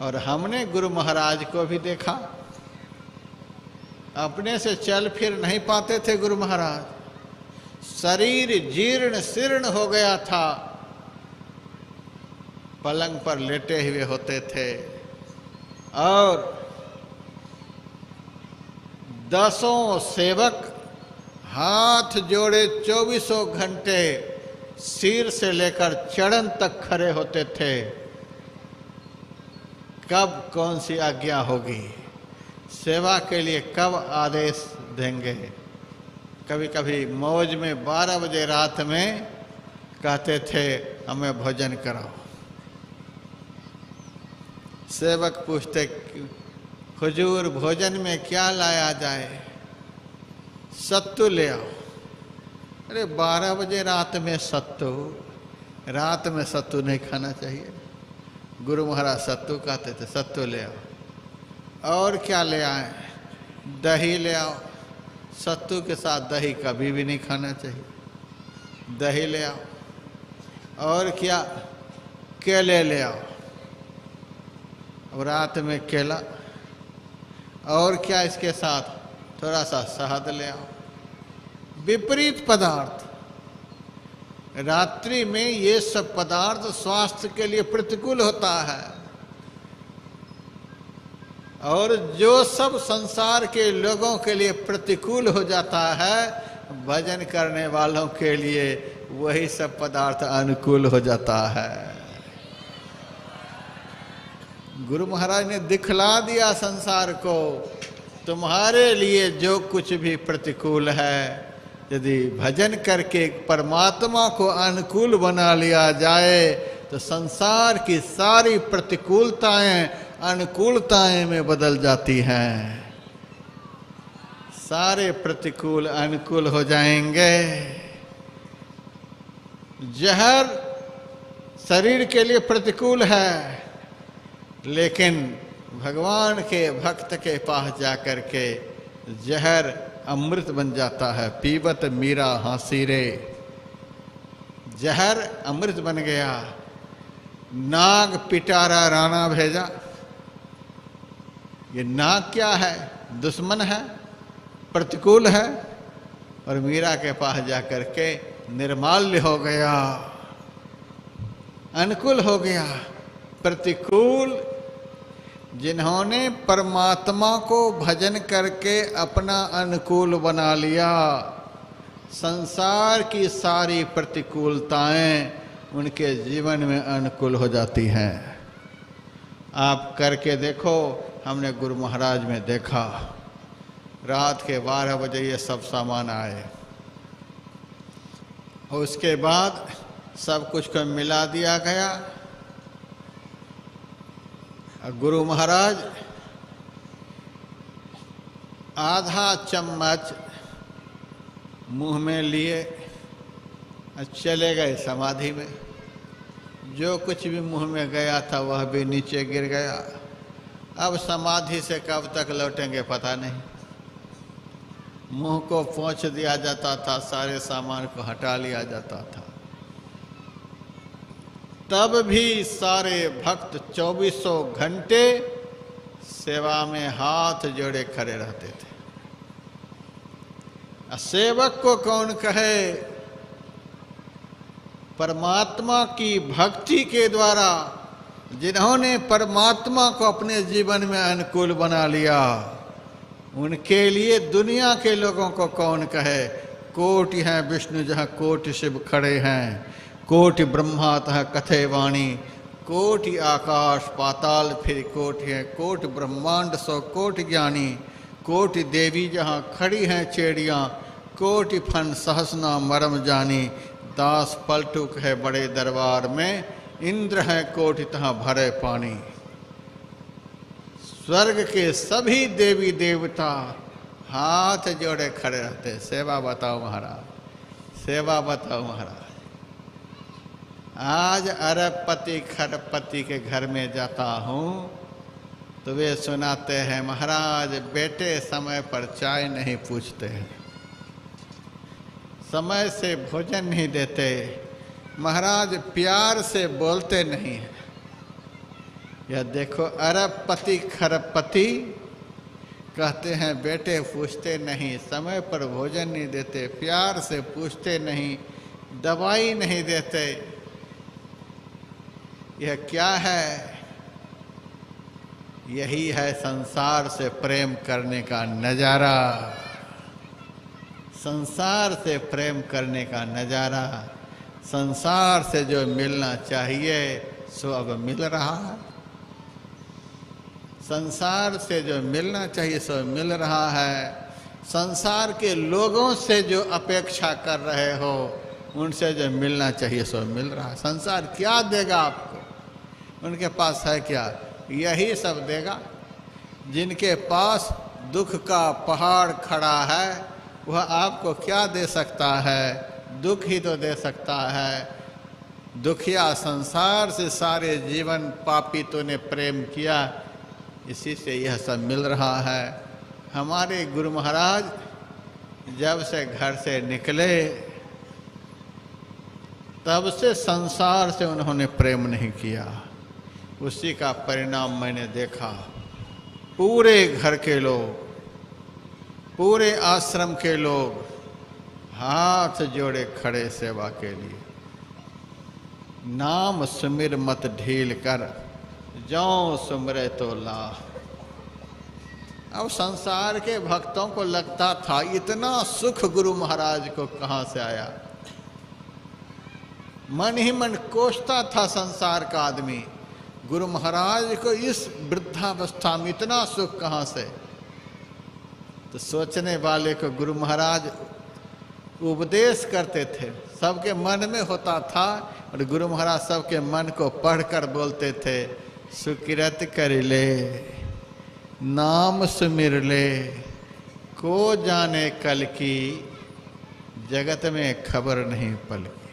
और हमने गुरु महाराज को भी देखा, अपने से चल फिर नहीं पाते थे गुरु महाराज, शरीर जीर्ण शीर्ण हो गया था, पलंग पर लेटे हुए होते थे और 10 सेवक हाथ जोड़े 24 घंटे सिर से लेकर चरण तक खड़े होते थे। कब कौन सी आज्ञा होगी, सेवा के लिए कब आदेश देंगे। कभी कभी मौज में 12 बजे रात में कहते थे हमें भोजन कराओ। सेवक पूछते हुजूर भोजन में क्या लाया जाए, सत्तू ले आओ। अरे 12 बजे रात में सत्तू, रात में सत्तू नहीं खाना चाहिए। गुरु महाराज सत्तू कहते थे, सत्तू ले आओ। और क्या ले आए, दही ले आओ। सत्तू के साथ दही कभी भी नहीं खाना चाहिए, दही ले आओ। और क्या, केले ले आओ। अब रात में केला। और क्या इसके साथ, थोड़ा सा शहद ले आओ। विपरीत पदार्थ, रात्रि में ये सब पदार्थ स्वास्थ्य के लिए प्रतिकूल होता है। और जो सब संसार के लोगों के लिए प्रतिकूल हो जाता है, भजन करने वालों के लिए वही सब पदार्थ अनुकूल हो जाता है। गुरु महाराज ने दिखला दिया संसार को, तुम्हारे लिए जो कुछ भी प्रतिकूल है, यदि भजन करके परमात्मा को अनुकूल बना लिया जाए तो संसार की सारी प्रतिकूलताएं अनुकूलताएं में बदल जाती हैं। सारे प्रतिकूल अनुकूल हो जाएंगे। जहर शरीर के लिए प्रतिकूल है, लेकिन भगवान के भक्त के पास जाकर के जहर अमृत बन जाता है। पीबत मीरा हांसी रे, जहर अमृत बन गया। नाग पिटारा राणा भेजा। ये नाग क्या है, दुश्मन है, प्रतिकूल है, और मीरा के पास जाकर के निर्माल्य हो गया, अनुकूल हो गया। प्रतिकूल जिन्होंने परमात्मा को भजन करके अपना अनुकूल बना लिया, संसार की सारी प्रतिकूलताएं उनके जीवन में अनुकूल हो जाती हैं। आप करके देखो, हमने गुरु महाराज में देखा। रात के 12 बजे ये सब सामान आए, और उसके बाद सब कुछ को मिला दिया गया। गुरु महाराज आधा चम्मच मुंह में लिए चले गए समाधि में। जो कुछ भी मुंह में गया था वह भी नीचे गिर गया। अब समाधि से कब तक लौटेंगे पता नहीं। मुंह को पोंछ दिया जाता था, सारे सामान को हटा लिया जाता था। तब भी सारे भक्त 24 घंटे सेवा में हाथ जोड़े खड़े रहते थे। सेवक को कौन कहे, परमात्मा की भक्ति के द्वारा जिन्होंने परमात्मा को अपने जीवन में अनुकूल बना लिया, उनके लिए दुनिया के लोगों को कौन कहे। कोटि हैं विष्णु जहाँ कोटि शिव खड़े हैं, कोटि ब्रह्मा तह कथे वाणी, कोटि आकाश पाताल फिर कोटि है, कोटि ब्रह्मांड सौ कोटि ज्ञानी, कोटि देवी जहाँ खड़ी हैं चेड़ियाँ, कोटि फन सहसना मरम जानी, दास पलटुक है बड़े दरबार में, इंद्र है कोटि तहाँ भरे पानी। स्वर्ग के सभी देवी देवता हाथ जोड़े खड़े रहते, सेवा बताओ महाराज, सेवा बताओ महाराज। आज अरबपति खरबपति के घर में जाता हूँ तो वे सुनाते हैं, महाराज बेटे समय पर चाय नहीं पूछते हैं, समय से भोजन नहीं देते, महाराज प्यार से बोलते नहीं हैं, या देखो अरबपति खरबपति कहते हैं बेटे पूछते नहीं, समय पर भोजन नहीं देते, प्यार से पूछते नहीं, दवाई नहीं देते। यह क्या है? यही है संसार से प्रेम करने का नजारा। संसार से प्रेम करने का नजारा। संसार से जो मिलना चाहिए सो अब मिल रहा है। संसार से जो मिलना चाहिए सो मिल रहा है। संसार के लोगों से जो अपेक्षा कर रहे हो उनसे जो मिलना चाहिए सो मिल रहा है। संसार क्या देगा आपको? उनके पास है क्या? यही सब देगा। जिनके पास दुख का पहाड़ खड़ा है वह आपको क्या दे सकता है? दुख ही तो दे सकता है। दुखिया संसार से सारे जीवन पापी तूने प्रेम किया, इसी से यह सब मिल रहा है। हमारे गुरु महाराज जब से घर से निकले तब से संसार से उन्होंने प्रेम नहीं किया। उसी का परिणाम मैंने देखा। पूरे घर के लोग, पूरे आश्रम के लोग हाथ जोड़े खड़े सेवा के लिए। नाम सुमिर मत ढील कर, जौं सुमरे तो ला। अब संसार के भक्तों को लगता था इतना सुख गुरु महाराज को कहाँ से आया। मन ही मन कोसता था संसार का आदमी, गुरु महाराज को इस वृद्धावस्था में इतना सुख कहाँ से। तो सोचने वाले को गुरु महाराज उपदेश करते थे, सबके मन में होता था, और गुरु महाराज सबके मन को पढ़कर बोलते थे, सुकिरत कर ले, नाम सुमिर ले, को जाने कल की, जगत में खबर नहीं पल की।